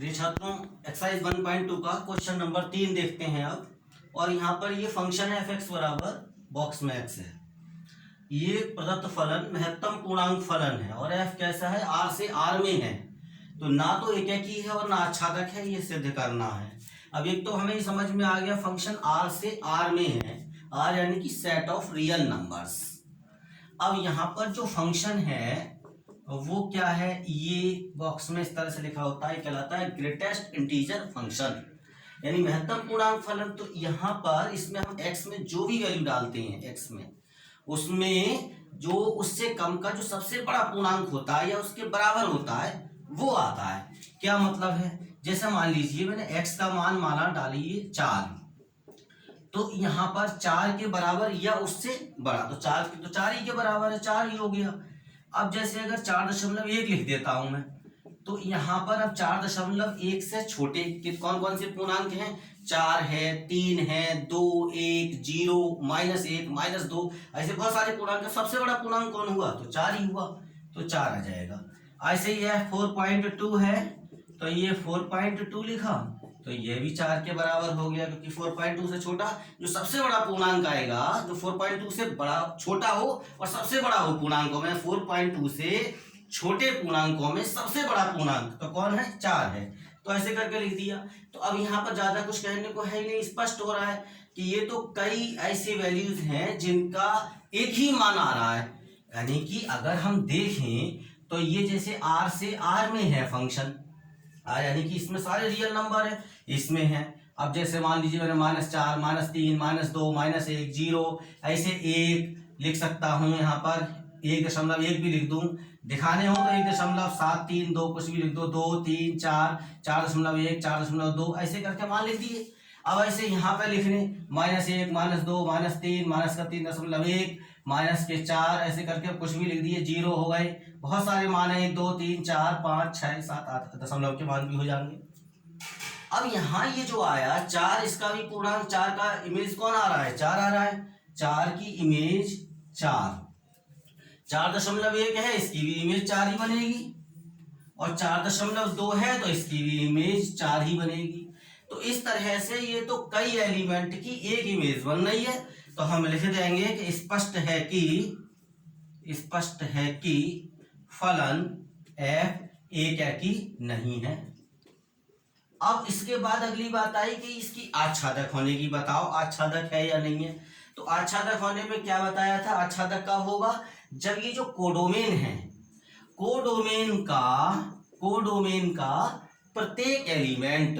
प्रिय छात्रों, एक्सरसाइज 1.2 का क्वेश्चन नंबर 3 देखते हैं अब। और यहाँ पर ये फंक्शन है एफ एक्स बराबर बॉक्स में एक्स है। ये प्रदत्त फलन महत्तम पूर्णांक फलन है और एफ कैसा है, आर से आर में है। तो ना तो एकाकी है और ना आच्छादक है, ये सिद्ध करना है। अब एक तो हमें समझ में आ गया फंक्शन आर से आर में है, आर यानी कि सेट ऑफ रियल नंबर्स। अब यहाँ पर जो फंक्शन है वो क्या है, ये बॉक्स में इस तरह से लिखा होता है, कहलाता है ग्रेटेस्ट इंटीजर फंक्शन यानी महत्तम पूर्णांक फलन। तो यहाँ पर इसमें हम x में जो भी वैल्यू डालते हैं x में, उसमें जो उससे कम का जो सबसे बड़ा पूर्णांक होता है या उसके बराबर होता है वो आता है। क्या मतलब है, जैसे मान लीजिए मैंने x का मान माना डालिए 4, तो यहाँ पर 4 के बराबर या उससे बड़ा, तो 4 ही के बराबर है, 4 ही हो गया। अब जैसे अगर 4.1 लिख देता हूं मैं, तो यहाँ पर अब 4.1 से छोटे कौन कौन से पूर्णांक हैं, 4 है, 3 है, 2, 1, 0, -1, -2, ऐसे बहुत सारे पूर्णांक। सबसे बड़ा पूर्णांक कौन हुआ, तो 4 ही हुआ, तो 4 आ जाएगा। ऐसे ही है 4.2 है, तो ये 4.2 लिखा, तो ये भी 4 के बराबर हो गया, क्योंकि 4.2 से छोटा जो सबसे बड़ा पूर्णांक आएगा, जो 4.2 से बड़ा छोटा हो और सबसे बड़ा हो पूर्णांकों में, 4.2 से छोटे पूर्णांकों में सबसे बड़ा पूर्णांक तो कौन है, 4 है। तो ऐसे करके लिख दिया। तो अब यहाँ पर ज्यादा कुछ कहने को है नहीं, स्पष्ट हो रहा है कि ये तो कई ऐसी वैल्यूज हैं जिनका एक ही मान आ रहा है। यानी कि अगर हम देखें तो ये जैसे आर से आर में है फंक्शन, यानी कि इसमें सारे रियल नंबर है, इसमें है। अब जैसे मान लीजिए मैंने -4, -3, -2, -1, 0, ऐसे 1 लिख सकता हूं, यहाँ पर 1.1 भी लिख दूं, दिखाने हो तो 1.732 कुछ भी लिख दो, 2, 3, 4, 4.1, 4.2, ऐसे करके मान लिख दिए। अब ऐसे यहाँ पे लिखने -1, -2, -3, -3.1, -4, ऐसे करके कुछ भी लिख दिए, 0 हो गए। बहुत सारे मान है, 2, 3, 4, 5, 6, 7, 8 दशमलव के मान भी हो जाएंगे। अब यहाँ ये जो आया 4, इसका भी पूर्णांक 4 का इमेज कौन आ रहा है, 4 आ रहा है। 4 की इमेज 4.1 है, इसकी भी इमेज 4 ही बनेगी। और 4.2 है तो इसकी भी इमेज 4 ही बनेगी। तो इस तरह से ये तो कई एलिमेंट की एक इमेज बन रही है। तो हम लिख देंगे कि स्पष्ट है कि फलन f एकाकी नहीं है। अब इसके बाद अगली बात आई कि इसकी आच्छादक होने की, बताओ आच्छादक है या नहीं है। तो आच्छादक होने में क्या बताया था, आच्छादक कब होगा, जब ये जो कोडोमेन है, कोडोमेन का प्रत्येक एलिमेंट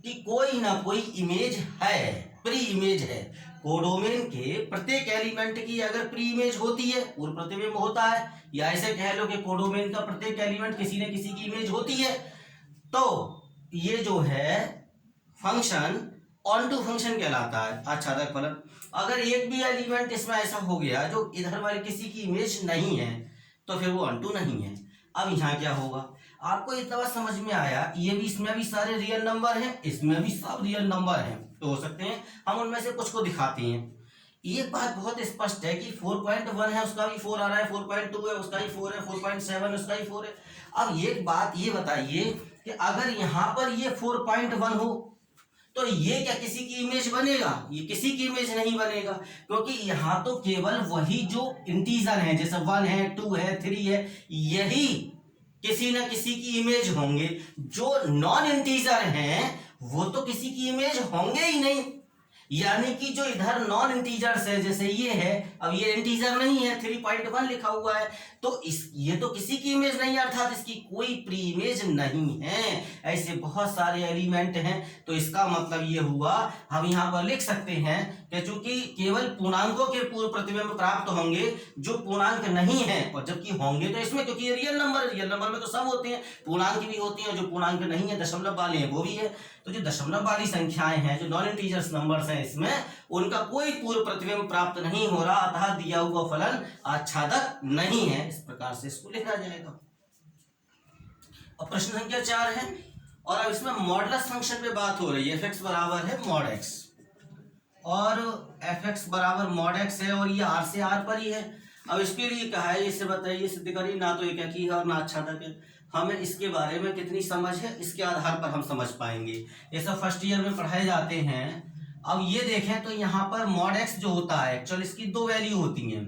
की कोई ना कोई इमेज है, प्री इमेज है। कोडोमेन के प्रत्येक एलिमेंट की अगर प्री इमेज होती है, पूर्व प्रतिबिंब होता है, या ऐसे कह लो कि कोडोमेन का प्रत्येक एलिमेंट किसी न किसी की इमेज होती है, तो ये जो है फंक्शन ऑनटू फंक्शन कहलाता है, आच्छादक फलन। अगर एक भी एलिमेंट इसमें ऐसा हो गया जो इधर वाले किसी की इमेज नहीं है, तो फिर वो ऑनटू नहीं है। अब यहाँ क्या होगा, आपको इतना बात समझ में आया, ये भी, इसमें भी सारे रियल नंबर हैं, इसमें भी सब रियल नंबर हैं, तो हो सकते हैं हम उनमें से कुछ को दिखाते हैं। एक बात बहुत स्पष्ट है कि 4.1 है उसका भी 4 आ रहा है, 4.2 है उसका ही 4 है, 4.7 उसका ही 4 है। अब एक बात ये बताइए कि अगर यहाँ पर ये 4.1 हो तो ये क्या किसी की इमेज बनेगा, ये किसी की इमेज नहीं बनेगा, क्योंकि यहाँ तो केवल वही जो इंटीजर है, जैसे 1 है, 2 है, 3 है, यही किसी न किसी की इमेज होंगे। जो नॉन इंटीजर हैं वो तो किसी की इमेज होंगे ही नहीं। यानी कि जो इधर नॉन इंटीजर्स है, जैसे ये है, अब ये इंटीजर नहीं है, 3.1 लिखा हुआ है, तो ये तो किसी की इमेज नहीं, अर्थात इसकी कोई प्री इमेज नहीं है। ऐसे बहुत सारे एलिमेंट हैं, तो इसका मतलब ये हुआ, हम यहाँ पर लिख सकते हैं कि चूंकि केवल पूर्णांकों के पूर्व प्रतिबिंब प्राप्त होंगे जो पूर्णांक नहीं है, और जबकि होंगे तो इसमें, क्योंकि ये रियल नंबर में तो सब होते हैं, पूर्णांक भी होती हैं, जो पूर्णांक नहीं है, दशमलव वाले हैं, वो भी है। तो जो दशमलव वाली संख्याएं हैं, जो नॉन इंटीजर्स नंबर्स हैं, इसमें उनका कोई पूर्व प्रतिबिंब प्राप्त नहीं हो रहा, अतः दिया हुआ फलन आच्छादक नहीं है। इस प्रकार से इसको लिखा जाएगा। और प्रश्न संख्या 4 है, और अब इसमें मॉडुलस फंक्शन पे बात हो रही है। एफ एक्स बराबर है मॉड एक्स, और एफ एक्स बराबर मॉड एक्स है, और ये आर से आर पर ही है। अब इसके लिए कहा है, इसे बताइए, सिद्ध करिए, ना तो एकाकी है और ना आच्छादक है। हमें इसके बारे में कितनी समझ है इसके आधार पर हम समझ पाएंगे। ये सब फर्स्ट ईयर में पढ़ाए जाते हैं। अब ये देखें तो यहाँ पर मॉड एक्स जो होता है एक्चुअली इसकी दो वैल्यू होती हैं।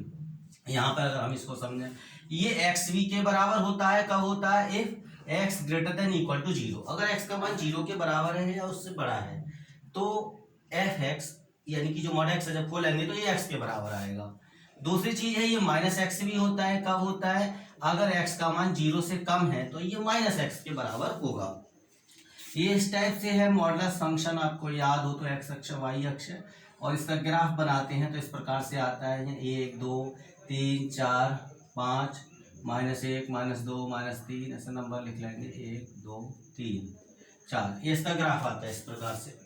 यहाँ पर अगर हम इसको समझें, ये एक्स वी के बराबर होता है, कब होता है, if X greater than equal to zero. अगर एक्स का मान जीरो के बराबर है या उससे बड़ा है तो एफ एक्स यानी कि जो मॉड एक्स है जब खोलेंगे तो ये एक्स के बराबर आएगा। दूसरी चीज है ये माइनस एक्स भी होता है, कब होता है, अगर एक्स का मान जीरो से कम है तो ये माइनस एक्स के बराबर होगा। ये इस टाइप से है मॉडुलस फंक्शन, आपको याद हो तो एक्स अक्ष वाई अक्ष, और इसका ग्राफ बनाते हैं तो इस प्रकार से आता है 1 2 3 4 5 -1 -2 -3 ऐसे नंबर लिख लेंगे 1 2 3 4। ये इसका ग्राफ आता है इस प्रकार से।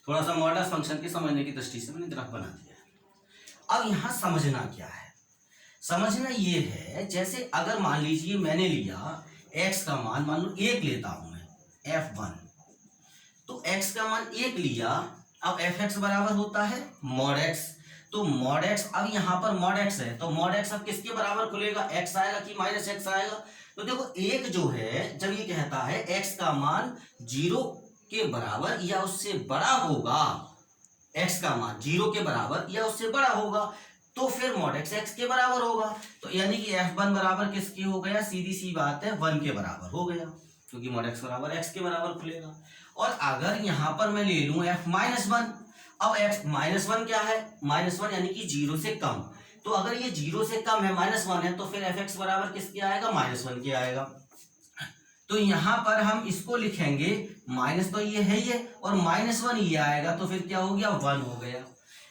थोड़ा सा मॉडुलस फंक्शन के समझने की दृष्टि से मैंने ग्राफ बना दिया है। अब यहाँ समझना क्या है, समझना ये है जैसे अगर मान लीजिए मैंने लिया x का मान, मान लो 1 लेता हूं मैं f1, तो x का मान 1 लिया। अब fx बराबर होता है मॉड x, तो मॉड x, अब यहाँ पर मॉड x है तो मॉड x अब किसके बराबर खुलेगा, x आएगा कि माइनस x आएगा। तो देखो एक जो है जब ये कहता है x का मान 0 के बराबर या उससे बड़ा होगा, x का मान 0 के बराबर या उससे बड़ा होगा तो फिर मॉड x x के बराबर होगा। तो यानी कि f1 बराबर किसके हो गया, सीधी सी बात है 1 के बराबर हो गया, क्योंकि मॉड x बराबर x के बराबर खुलेगा। और अगर यहाँ पर मैं ले लूँ f-1, अब x -1 क्या है, -1 यानी कि 0 से कम, तो अगर ये 0 से कम है -1 है तो फिर fx बराबर किसके आएगा, -1 के आएगा। तो यहाँ पर हम इसको लिखेंगे माइनस, तो ये है ये, और -1 ये आएगा तो फिर क्या हो गया, 1 हो गया।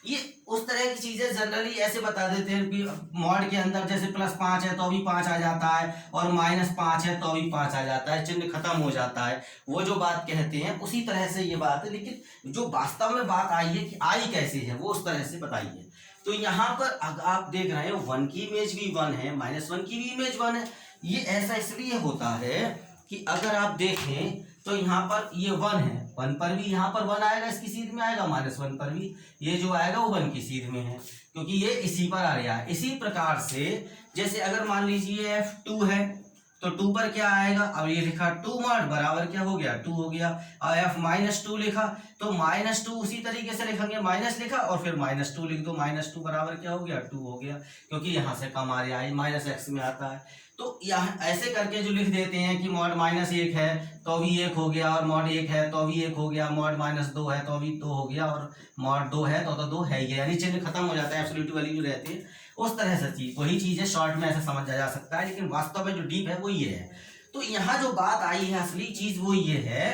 ये उस तरह की चीजें जनरली ऐसे बता देते हैं कि मॉड के अंदर जैसे +5 है तो भी 5 आ जाता है, और -5 है तो भी 5 आ जाता है, चिन्ह खत्म हो जाता है, वो जो बात कहते हैं उसी तरह से ये बात है। लेकिन जो वास्तव में बात आई है कि आई कैसे है वो उस तरह से बताइए। तो यहाँ पर आप देख रहे हो 1 की इमेज भी 1 है, -1 की भी इमेज 1 है। ये ऐसा इसलिए होता है कि अगर आप देखें तो यहाँ पर ये 1 है, 1 पर भी यहाँ पर 1 आएगा, इसकी सीध में आएगा, -1 पर भी ये जो आएगा वो 1 की सीध में है, क्योंकि ये इसी पर आ रहा है। इसी प्रकार से जैसे अगर मान लीजिए f2 है तो 2 पर क्या आएगा, अब ये लिखा 2 मॉड बराबर क्या हो गया, 2 हो गया। और f-2 लिखा तो -2 उसी तरीके से लिखेंगे, माइनस लिखा और फिर -2 लिख दो, -2 बराबर क्या हो गया, 2 हो गया, क्योंकि यहाँ से कम आ रहा है, -x में आता है। तो यहाँ ऐसे करके जो लिख देते हैं कि मॉड -1 है तो भी 1 हो गया, और मॉड 1 है तो भी 1 हो गया, मॉड -2 है तो भी 2 हो गया, और मॉड 2 है तो 2 है ही, यानी चिन्ह खत्म हो जाता है, एब्सोल्यूट वैल्यू जो रहती है उस तरह से चीज, वही चीज है, शॉर्ट में ऐसे समझा जा सकता है, लेकिन वास्तव में जो डीप है वो ये है। तो यहाँ जो बात आई है असली चीज वो ये है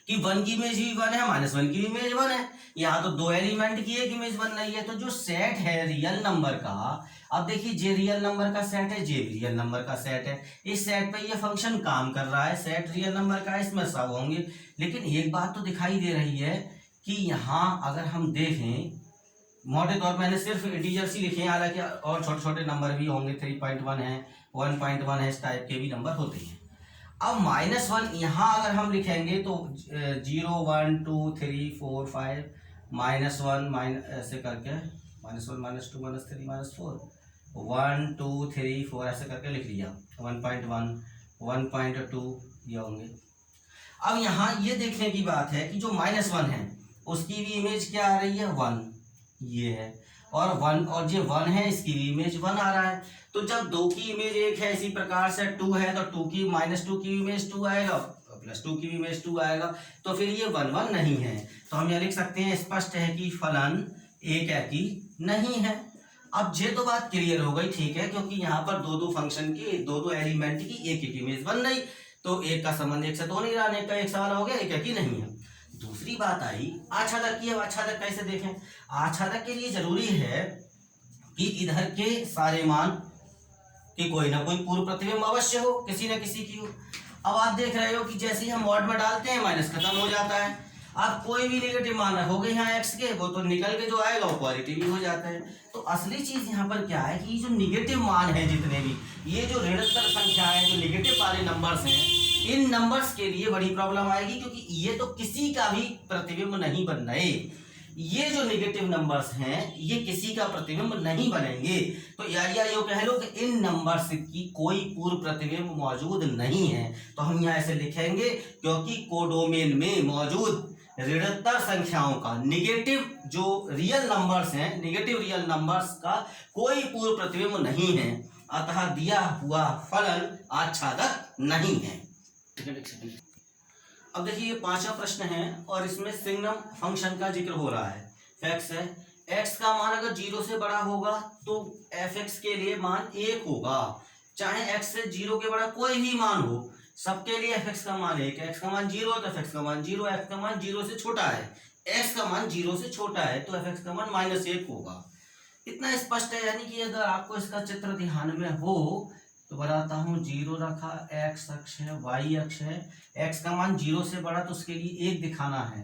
कि 1 की इमेज भी 1 है, -1 की इमेज 1 है, यहाँ तो 2 एलिमेंट की एक इमेज बन रही है। तो जो सेट है रियल नंबर का, अब देखिए जे रियल नंबर का सेट है, जे भी रियल नंबर का सेट है, इस सेट पे ये फंक्शन काम कर रहा है, सेट रियल नंबर का, इसमें सब होंगे। लेकिन एक बात तो दिखाई दे रही है कि यहाँ अगर हम देखें मोटे तौर पर मैंने सिर्फ इंटीजर्स ही लिखे हैं, हालांकि और छोटे छोटे नंबर भी होंगे, 3.1 है, 1.1 है, इस टाइप के भी नंबर होते हैं। अब -1 यहाँ अगर हम लिखेंगे तो 0 1 2 3 4 5 -1 ऐसे करके -1 -2 -3 -4 1 2 3 4 ऐसे करके लिख लिया, 1.1 1.2 ये होंगे। अब यहाँ ये देखने की बात है कि जो -1 है उसकी भी इमेज क्या आ रही है, 1 ये है, और 1 और ये 1 है इसकी भी इमेज 1 आ रहा है। तो जब 2 की इमेज 1 है, इसी प्रकार से 2 है तो 2 की -2 की इमेज 2 आएगा, +2 की इमेज 2 आएगा, तो फिर ये 1 1 नहीं है। तो हम यह लिख सकते हैं स्पष्ट है कि फलन एक एकी नहीं है। अब ये तो बात क्लियर हो गई, ठीक है, क्योंकि यहाँ पर दो फंक्शन की दो एलिमेंट की एक इमेज बन रही, तो एक का संबंध एक से तो नहीं रहा, एक का एक सवाल हो गया, एक एकी नहीं है। दूसरी बात आई आच्छादक की। अब आच्छादक कैसे देखें, आच्छादक के लिए जरूरी है कि इधर के सारे मान कि कोई ना कोई पूर्व प्रतिबिंब अवश्य हो, किसी न किसी की हो। अब आप देख रहे हो कि जैसे ही हम मॉड में डालते हैं माइनस खत्म हो जाता है, आप कोई भी नेगेटिव मान रखोगे यहाँ एक्स के, वो तो निकल के जो आएगा वो पॉजिटिव ही हो जाता है। तो असली चीज यहाँ पर क्या है कि जो निगेटिव मान है जितने भी, ये जो ऋणात्मक संख्या है, जो निगेटिव वाले नंबर्स हैं, इन नंबर्स के लिए बड़ी प्रॉब्लम आएगी, क्योंकि ये तो किसी का भी प्रतिबिंब नहीं बन रहे, ये जो नेगेटिव नंबर्स हैं ये किसी का प्रतिबिंब नहीं बनेंगे। तो या यूँ कह लो कि इन नंबर्स की कोई पूर्व प्रतिबिंब मौजूद नहीं है। तो हम यहाँ ऐसे लिखेंगे क्योंकि कोडोमेन में मौजूद ऋणात्मक संख्याओं का नेगेटिव जो रियल नंबर्स हैं, नेगेटिव रियल नंबर्स का कोई पूर्व प्रतिबिंब नहीं है, अतः दिया हुआ फलन आच्छादक नहीं है। अब देखिए ये पांचवा प्रश्न है और इसमें सिग्नम फंक्शन का जिक्र हो रहा है। फैक्स है x का मान अगर 0 से बड़ा होगा तो fx के लिए मान 1 होगा, चाहे x से 0 के बड़ा कोई भी मान हो, सबके लिए fx का मान 1 है। x का मान 0 है तो fx का मान 0, x का मान 0 से छोटा है, x का मान 0 से छोटा है तो fx का मान -1 होगा। इतना स्पष्ट है, यानी कि अगर आपको इसका चित्र ध्यान में हो तो बताता हूँ। 0 रखा, x अक्ष है, y अक्ष है, x का मान 0 से बड़ा तो उसके लिए 1 दिखाना है,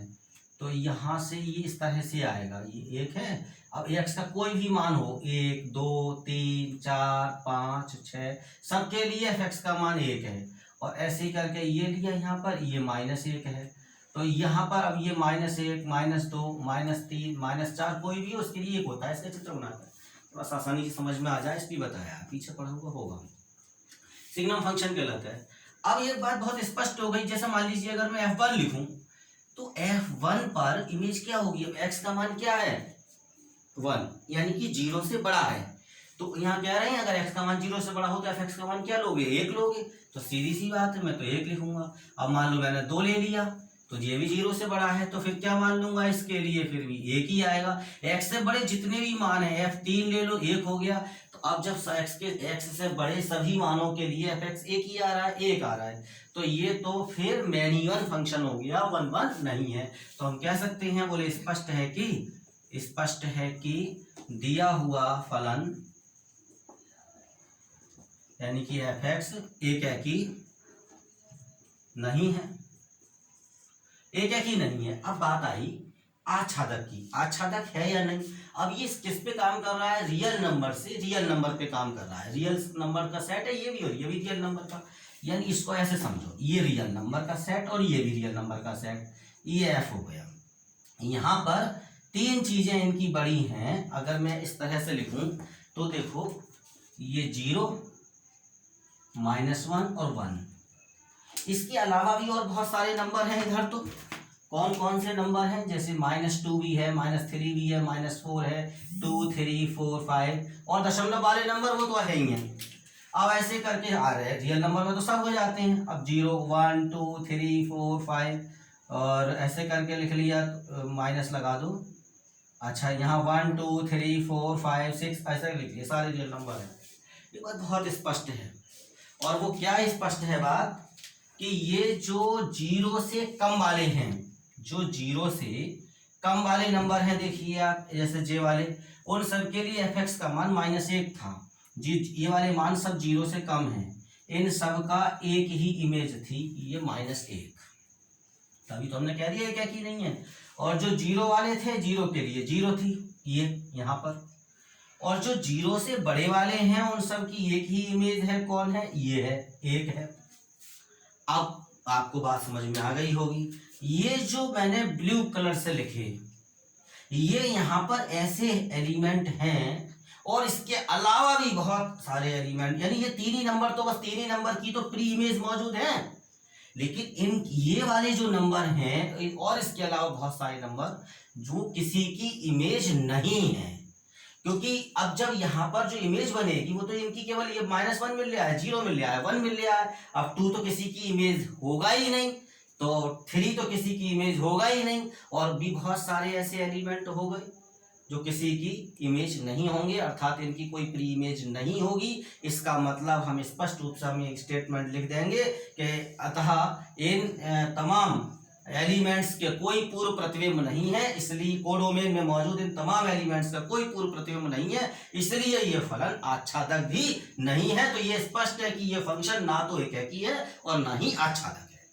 तो यहाँ से ये इस तरह से आएगा, ये 1 है। अब x का कोई भी मान हो, 1 2 3 4 5 6, सबके लिए fx का मान 1 है, और ऐसे ही करके ये लिया यहाँ पर, ये -1 है, तो यहाँ पर अब ये -1 -2 -3 -4 कोई भी उसके लिए 1 होता है। इसका चित्र बनाकर थोड़ा सा आसानी से समझ में आ जाए इसलिए बताया, पीछे पढ़ा हुआ होगा। सिग्नम फंक्शन कहलाता है। अब एक बात बहुत स्पष्ट हो गई, जैसे मान लीजिए अगर मैं f1 लिखूं तो f1 पर इमेज क्या होगी, अब x का मान क्या है 1, यानी कि 0 से बड़ा है। तो यहाँ कह रहे हैं अगर x का मान 0 से बड़ा हो तो fx का मान क्या लोगे, 1 लोगे, तो सीधी सी बात है मैं तो 1 लिखूंगा। अब मान लो मैंने 2 ले लिया तो ये भी 0 से बड़ा है, तो फिर क्या मान लूंगा इसके लिए, फिर भी 1 ही आएगा। x से बड़े जितने भी मान है, f3 ले लो 1 हो गया, तो अब जब x से बड़े सभी मानों के लिए fx 1 ही आ रहा है, 1 आ रहा है, तो ये तो फिर मैन्युअल फंक्शन हो गया, 1 1 नहीं है। तो हम कह सकते हैं, बोले स्पष्ट है कि दिया हुआ फलन यानी कि fx एक है कि नहीं है, एक है कि नहीं है। अब बात आई आच्छादक की, आच्छादक है या नहीं। अब ये किस पे काम कर रहा है, रियल नंबर से रियल नंबर पे काम कर रहा है। रियल नंबर का सेट है ये भी और ये भी रियल नंबर का, यानी इसको ऐसे समझो, ये रियल नंबर का सेट और ये भी रियल नंबर का सेट, ये f हो गया। यहाँ पर 3 चीजें इनकी बड़ी हैं, अगर मैं इस तरह से लिखूं तो देखो ये 0 -1 और 1, इसके अलावा भी और बहुत सारे नंबर हैं इधर। तो कौन कौन से नंबर हैं, जैसे -2 भी है, -3 भी है, -4 है, 2 3 4 5 और दशमलव वाले नंबर वो तो है ही हैं। अब ऐसे करके आ रहे हैं, रियल नंबर में तो सब हो जाते हैं। अब 0 1 2 3 4 5 और ऐसे करके लिख लिया, माइनस लगा दो। अच्छा यहाँ 1 2 3 4 5 6 ऐसे लिख लिया, सारे रियल नंबर हैं। ये बात बहुत स्पष्ट है, और वो क्या स्पष्ट है बात कि ये जो 0 से कम वाले हैं, जो 0 से कम वाले नंबर हैं, देखिए आप जैसे जे वाले, उन सब के लिए fx का मान -1 था। जी ये वाले मान सब 0 से कम हैं, इन सब का एक ही इमेज थी, ये -1, तभी तो हमने कह दिया क्या कि नहीं है। और जो 0 वाले थे 0 के लिए 0 थी, ये यहाँ पर, और जो 0 से बड़े वाले हैं उन सब की एक ही इमेज है, कौन है, ये है, 1 है। अब आपको बात समझ में आ गई होगी। ये जो मैंने ब्लू कलर से लिखे, ये यहाँ पर ऐसे एलिमेंट हैं, और इसके अलावा भी बहुत सारे एलिमेंट, यानी ये 3 ही नंबर, तो बस 3 ही नंबर की तो प्री इमेज मौजूद है, लेकिन इन ये वाले जो नंबर हैं और इसके अलावा बहुत सारे नंबर जो किसी की इमेज नहीं है, क्योंकि अब जब यहाँ पर जो इमेज बनेगी वो तो इनकी केवल ये -1 मिल रहा है, 0 मिल रहा है, 1 मिल रहा है। अब 2 तो किसी की इमेज होगा ही नहीं, तो 3 तो किसी की इमेज होगा ही नहीं, और भी बहुत सारे ऐसे एलिमेंट हो गए जो किसी की इमेज नहीं होंगे, अर्थात इनकी कोई प्री इमेज नहीं होगी। इसका मतलब हम स्पष्ट रूप से हम एक स्टेटमेंट लिख देंगे कि अतः इन तमाम एलिमेंट्स के कोई पूर्व प्रतिबिंब नहीं है, इसलिए कोडोमेन में मौजूद इन तमाम एलिमेंट्स का कोई पूर्व प्रतिबिंब नहीं है, इसलिए ये फलन आच्छादक भी नहीं है। तो ये स्पष्ट है कि ये फंक्शन ना तो एकाकी है और ना ही आच्छादक है।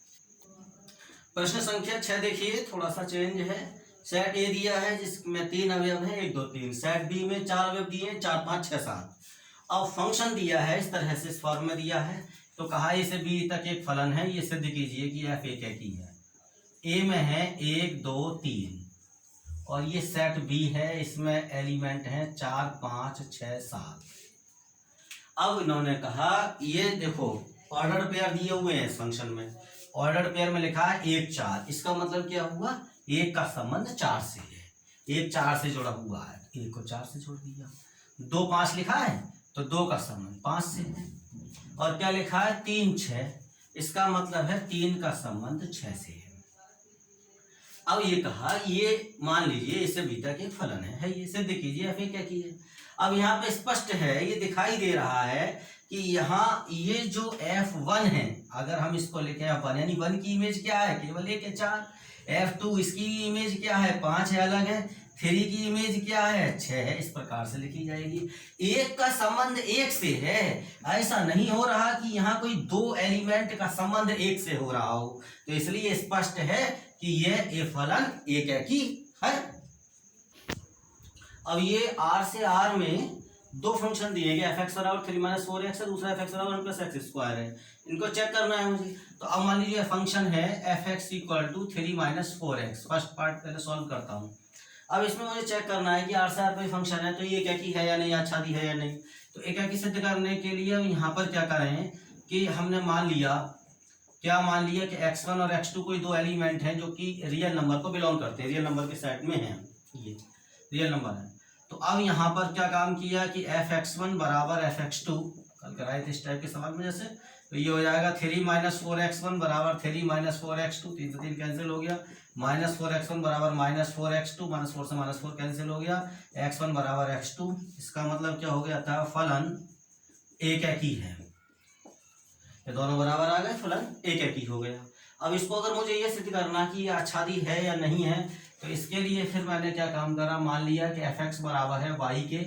प्रश्न संख्या 6 देखिए, थोड़ा सा चेंज है। सेट ए दिया है जिसमें 3 अवयव है, 1 2 3। सेट बी में 4 अवयव दिए हैं, 4 5 6 7। अब फंक्शन दिया है इस तरह से, इस फॉर्म में दिया है, तो कहा ए से बी तक एक फलन है, ये सिद्ध कीजिए कि f एकाकी है। ए में है 1 2 3 और ये सेट बी है, इसमें एलिमेंट हैं 4 5 6 7। अब इन्होंने कहा ये देखो ऑर्डर पेयर दिए हुए हैं इस फंक्शन में, ऑर्डर पेयर में लिखा है 1 4, इसका मतलब क्या हुआ 1 का संबंध 4 से है, 1 4 से जुड़ा हुआ है, 1 को 4 से जोड़ दिया। 2 5 लिखा है तो 2 का संबंध 5 से है, और क्या लिखा है 3 6, इसका मतलब है 3 का संबंध 6 से है। अब ये कहा ये मान लीजिए इससे बीटा के फलन है ये सिद्ध कीजिए, फिर क्या कीजिए। अब यहाँ पे स्पष्ट है, ये दिखाई दे रहा है कि यहाँ ये जो F1 है, अगर हम इसको लिखें F1 यानी 1 की इमेज क्या है केवल 1 है 4, F2 इसकी इमेज क्या है 5 है अलग है, 3 की इमेज क्या है 6 है, इस प्रकार से लिखी जाएगी। 1 का संबंध 1 से है, ऐसा नहीं हो रहा कि यहाँ कोई 2 एलिमेंट का संबंध 1 से हो रहा हो, तो इसलिए स्पष्ट है कि ये फलन एक ही है। अब ये R से R में 2 फंक्शन दिए गए, fx बराबर 3 - 4x है, दूसरा fx बराबर 1 + x² है, इनको चेक करना है मुझे। तो अब मान लीजिए फंक्शन है fx = 3 - 4x, फर्स्ट पार्ट पहले सॉल्व करता हूँ। अब इसमें मुझे चेक करना है कि R से R कोई फंक्शन है तो ये एकाकी है या नहीं, आच्छादी है या नहीं। तो एकाकी सिद्ध करने के लिए यहाँ पर क्या करें कि हमने मान लिया कि x1 और x2 कोई 2 एलिमेंट हैं जो कि रियल नंबर को बिलोंग करते हैं, रियल नंबर के सेट में हैं, ये रियल नंबर है। तो अब यहाँ पर क्या काम किया कि fx1 = fx2, कल कराए थे इस टाइप के सवाल में जैसे, तो ये हो जाएगा 3 - 4x1 = 3 - 4x2, 3 से 3 कैंसिल हो गया, -4x1 = -4x2, -4 से -4 कैंसिल हो गया, x1 = x2, इसका मतलब क्या हो गया था फलन एकाकी है, ये दोनों बराबर आ गए, फलन एकाकी हो गया। अब इसको अगर मुझे ये सिद्ध करना कि ये आच्छादी है या नहीं है, तो इसके लिए फिर मैंने क्या काम करा, मान लिया कि fx बराबर है y के,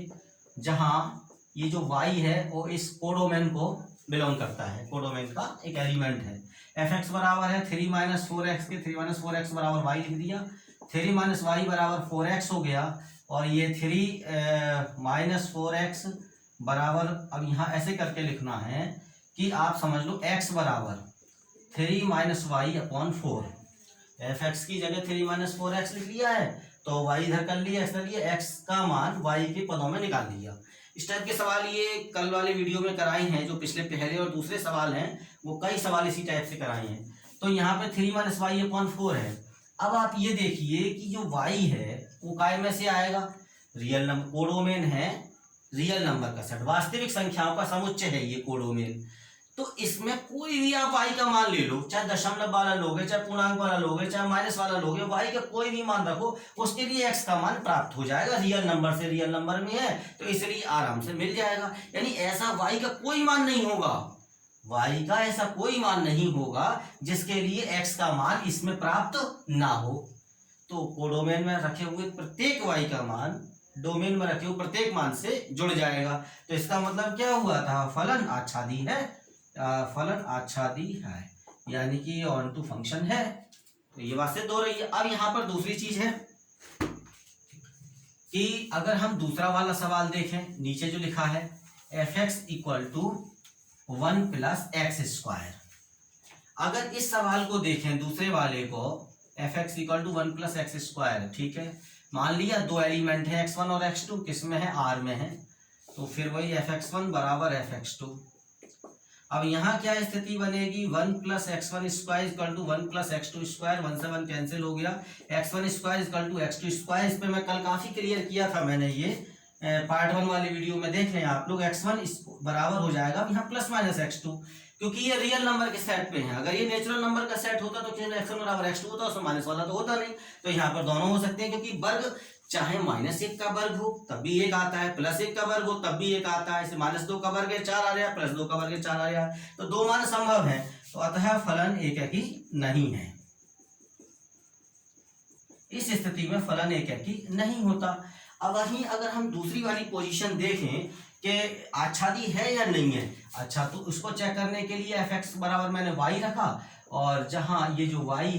जहाँ ये जो y है वो इस कोडोमेन को बिलोंग करता है, कोडोमेन का एक एलिमेंट है। fx बराबर है 3 - 4x के, 3 - 4x बराबर y लिख दिया, 3 - y बराबर 4x हो गया, और ये 3 - 4x बराबर, अब यहाँ ऐसे करके लिखना है कि आप समझ लो x बराबर 3 - y/4, fx की जगह 3 - 4x लिख लिया है, तो y इधर कर लिया, इस तरह x का मान y के पदों में निकाल दिया। इस टाइप के सवाल ये कल वाले वीडियो में कराए हैं, जो पिछले पहले और दूसरे सवाल हैं वो कई सवाल इसी टाइप से कराए हैं। तो यहाँ पे 3 - y/4 है। अब आप ये देखिए कि जो y है वो काय में से आएगा, रियल नंबर, कोडोमेन है रियल नंबर का सेट, वास्तविक संख्याओं का समुच्चय है ये कोडोमेन। तो इसमें कोई भी आप y का मान ले लो, चाहे दशमलव वाला लोगे, चाहे पूर्णांक वाला लोगे, चाहे माइनस वाला लोगे, y का कोई भी मान रखो, उसके लिए x का मान प्राप्त हो जाएगा, रियल नंबर से रियल नंबर में है तो इसलिए आराम से मिल जाएगा। यानी ऐसा y का कोई मान नहीं होगा, y का ऐसा कोई मान नहीं होगा जिसके लिए x का मान इसमें प्राप्त ना हो। तो कोडोमेन में रखे हुए प्रत्येक y का मान डोमेन में रखे हुए प्रत्येक मान से जुड़ जाएगा। तो इसका मतलब क्या हुआ था, फलन आच्छादी है, फलन आच्छादी है, यानी कि ये ऑन टू फंक्शन है। तो ये बात सिद्ध हो रही है। अब यहाँ पर दूसरी चीज है कि अगर हम दूसरा वाला सवाल देखें, नीचे जो लिखा है fx = 1 + x², अगर इस सवाल को देखें दूसरे वाले को, fx = 1 + x², ठीक है, मान लिया 2 एलिमेंट है x1 और x2, किस में है, R में है, तो फिर वही fx1 = fx2। अब यहाँ क्या स्थिति बनेगी, 1 + x1² = 1 + x2², 1 से 1 कैंसिल हो गया, x1² = x2²। इस पे मैं कल काफी क्लियर किया था मैंने, ये पार्ट 1 वाले वीडियो में देख लें आप लोग। x1 बराबर हो जाएगा यहाँ ± x2, क्योंकि ये रियल नंबर के सेट पे है। अगर ये नेचुरल नंबर का सेट होता तो x1 = x2 होता, उसमें माइनस वाला तो होता नहीं। तो यहाँ पर दोनों हो सकते हैं, क्योंकि वर्ग चाहे -1 का वर्ग हो तब भी 1 आता है, +1 का वर्ग हो तब भी 1 आता है, इसे -2 का वर्ग है 4 आ रहा है, +2 का वर्ग है 4 आ रहा है, तो 2 मान संभव है। तो अतः फलन एकाकी नहीं है, इस स्थिति में फलन एकाकी नहीं होता। अब वहीं अगर हम दूसरी वाली पोजीशन देखें कि आच्छादी है या नहीं है, अच्छा, तो उसको चेक करने के लिए fx बराबर मैंने y रखा, और जहां ये जो y